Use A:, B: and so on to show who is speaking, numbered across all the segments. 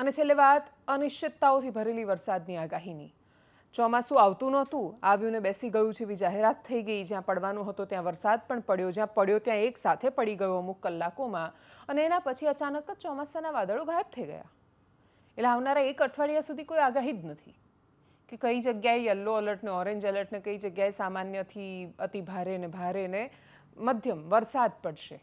A: અને છેલ્લે વાત અનિશ્ચિતતાઓથી ભરેલી વરસાદની આગાહીની। ચોમાસું આવતું નહોતું, આવ્યું ને બેસી ગયું જેવી જાહેરાત થઈ ગઈ। જ્યાં પડવાનો હતો ત્યાં વરસાદ પણ પડ્યો, જ્યાં પડ્યો ત્યાં એક સાથે પડી ગયો અમુક કલાકોમાં, અને એના પછી અચાનક જ ચોમાસાના વાદળો ગાયબ થઈ ગયા। એટલે આવનારા એક અઠવાડિયા સુધી કોઈ આગાહી જ નથી કે કઈ જગ્યાએ યલો એલર્ટ ને ઓરેન્જ એલર્ટ ને કઈ જગ્યાએ સામાન્યથી અતિ ભારે ને મધ્યમ વરસાદ પડશે।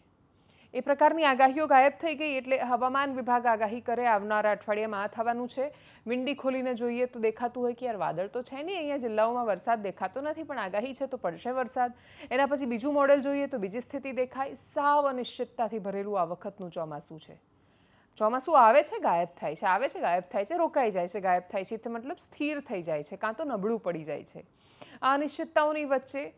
A: એ પ્રકારની આગાહીઓ ગાયબ થઈ ગઈ। એટલે હવામાન વિભાગ આગાહી કરે આવનારા અઠવાડિયામાં આ થવાનું છે। વિંડી ખોલીને જોઈએ તો દેખાતું હોય કે યાર વાદળ તો છે નહીં, અહીંયા જિલ્લાઓમાં વરસાદ દેખાતો નથી, પણ આગાહી છે તો પડશે વરસાદ। એના પછી બીજું મોડેલ જોઈએ તો બીજી સ્થિતિ દેખાય। સાવ અનિશ્ચિતતાથી ભરેલું આ વખતનું ચોમાસું છે। ચોમાસું આવે છે ગાયબ થાય છે, આવે છે ગાયબ થાય છે, રોકાઈ જાય છે ગાયબ થાય છે, મતલબ સ્થિર થઈ જાય છે, કાં તો નબળું પડી જાય છે। આ અનિશ્ચિતતાઓની વચ્ચે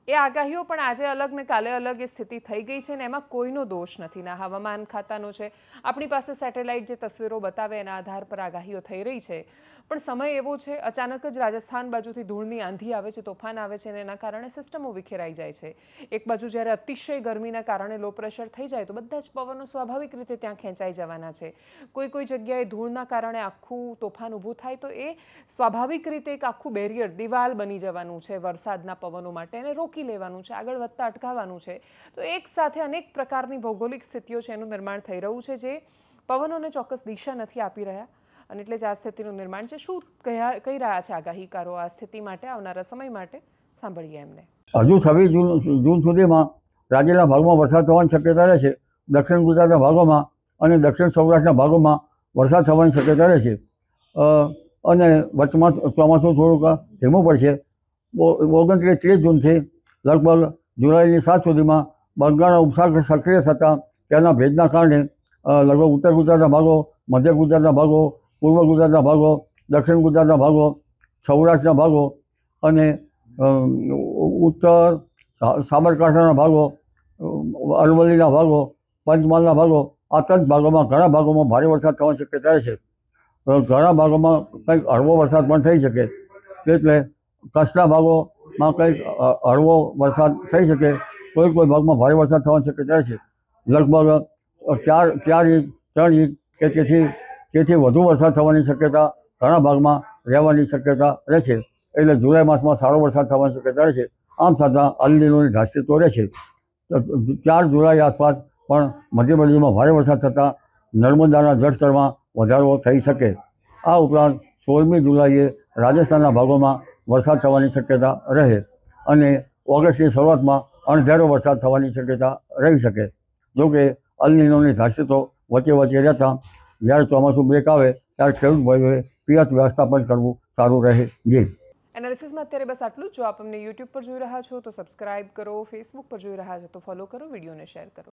A: એ આગાહીઓ પણ આજે અલગ ને કાલે અલગ એ સ્થિતિ થઈ ગઈ છે, ને એમાં કોઈનો દોષ નથી, ના હવામાન ખાતાનો છે। આપણી પાસે સેટેલાઇટ જે તસવીરો બતાવે એના આધાર પર આગાહીઓ થઈ રહી છે, પણ સમય એવો છે અચાનક જ રાજસ્થાન બાજુથી ધૂળની આંધી આવે છે, તોફાન આવે છે, અને એના કારણે સિસ્ટમો વિખેરાઈ જાય છે। એક બાજુ જ્યારે અતિશય ગરમીના કારણે લો પ્રેશર થઈ જાય તો બધા જ પવનો સ્વાભાવિક રીતે ત્યાં ખેંચાઈ જવાના છે। કોઈ જગ્યાએ ધૂળના કારણે આખું તોફાન ઊભું થાય તો એ સ્વાભાવિક રીતે એક આખું બેરિયર, દિવાલ બની જવાનું છે વરસાદના પવનો માટે, એને રોકી લેવાનું છે, આગળ વધતા અટકાવવાનું છે। તો એક સાથે અનેક પ્રકારની ભૌગોલિક સ્થિતિઓ છે એનું નિર્માણ થઈ રહ્યું છે, જે પવનોને ચોક્કસ દિશા નથી આપી રહ્યા, અને એટલે જ આ સ્થિતિનું નિર્માણ છે। શું કહી રહ્યા છે આગાહીકારો આ સ્થિતિ માટે, આવનારા સમય માટે? સાંભળીએ એમને।
B: હજુ 26 જૂન સુધીમાં રાજ્યના ભાગમાં વરસાદ થવાની શક્યતા રહેશે। દક્ષિણ ગુજરાતના ભાગોમાં અને દક્ષિણ સૌરાષ્ટ્રના ભાગોમાં વરસાદ થવાની શક્યતા રહેશે, અને વચમાં ચોમાસું થોડુંક ધીમું પડશે। 29-30 જૂનથી લગભગ જુલાઈની 7 સુધીમાં બંગાળનો ઉપસાગર સક્રિય થતાં તેના ભેજના કારણે લગભગ ઉત્તર ગુજરાતના ભાગો, મધ્ય ગુજરાતના ભાગો, પૂર્વ ગુજરાતના ભાગો, દક્ષિણ ગુજરાતના ભાગો, સૌરાષ્ટ્રના ભાગો અને ઉત્તર સાબરકાંઠાના ભાગો, અરવલ્લીના ભાગો, પંચમહાલના ભાગો, આ 3 ભાગોમાં ઘણા ભાગોમાં ભારે વરસાદ થવાની શક્યતા રહેશે। ઘણા ભાગોમાં કંઈક હળવો વરસાદ પણ થઈ શકે, એટલે કચ્છના ભાગોમાં કંઈક હળવો વરસાદ થઈ શકે, કોઈ ભાગમાં ભારે વરસાદ થવાની શક્યતા રહેશે। લગભગ 4 ઇંચ 3 ઇંચ કે તેથી વધુ વરસાદ થવાની શક્યતા ઘણા ભાગમાં રહેવાની શક્યતા રહેશે। એટલે જુલાઈ માસમાં સારો વરસાદ થવાની શક્યતા રહેશે। આમ છતાં અલ નીનોની ધાસ્તીતો રહેશે। 4 જુલાઈ આસપાસ પણ મધ્યપ્રદેશમાં ભારે વરસાદ થતાં નર્મદાના જળસ્તરમાં વધારો થઈ શકે। આ ઉપરાંત 16મી જુલાઈએ રાજસ્થાનના ભાગોમાં વરસાદ થવાની શક્યતા રહે, અને ઓગસ્ટની શરૂઆતમાં અણધાર્યો વરસાદ થવાની શક્યતા રહી શકે। જોકે અલ નીનોની ધાસ્તીતો વચ્ચે રહેતા જ્યારે ચોમાસું બ્રેક આવે ત્યારે ખેડૂત ભાઈઓએ પિયત વ્યવસ્થાપન કરવું સારું રહે।
A: એનાલિસિસમાં અત્યારે બસ આટલું જ। જો આપ અમને યુટ્યુબ પર જોઈ રહ્યા છો તો સબસ્ક્રાઇબ કરો, ફેસબુક પર જોઈ રહ્યા છો તો ફોલો કરો, વિડીયોને શેર કરો।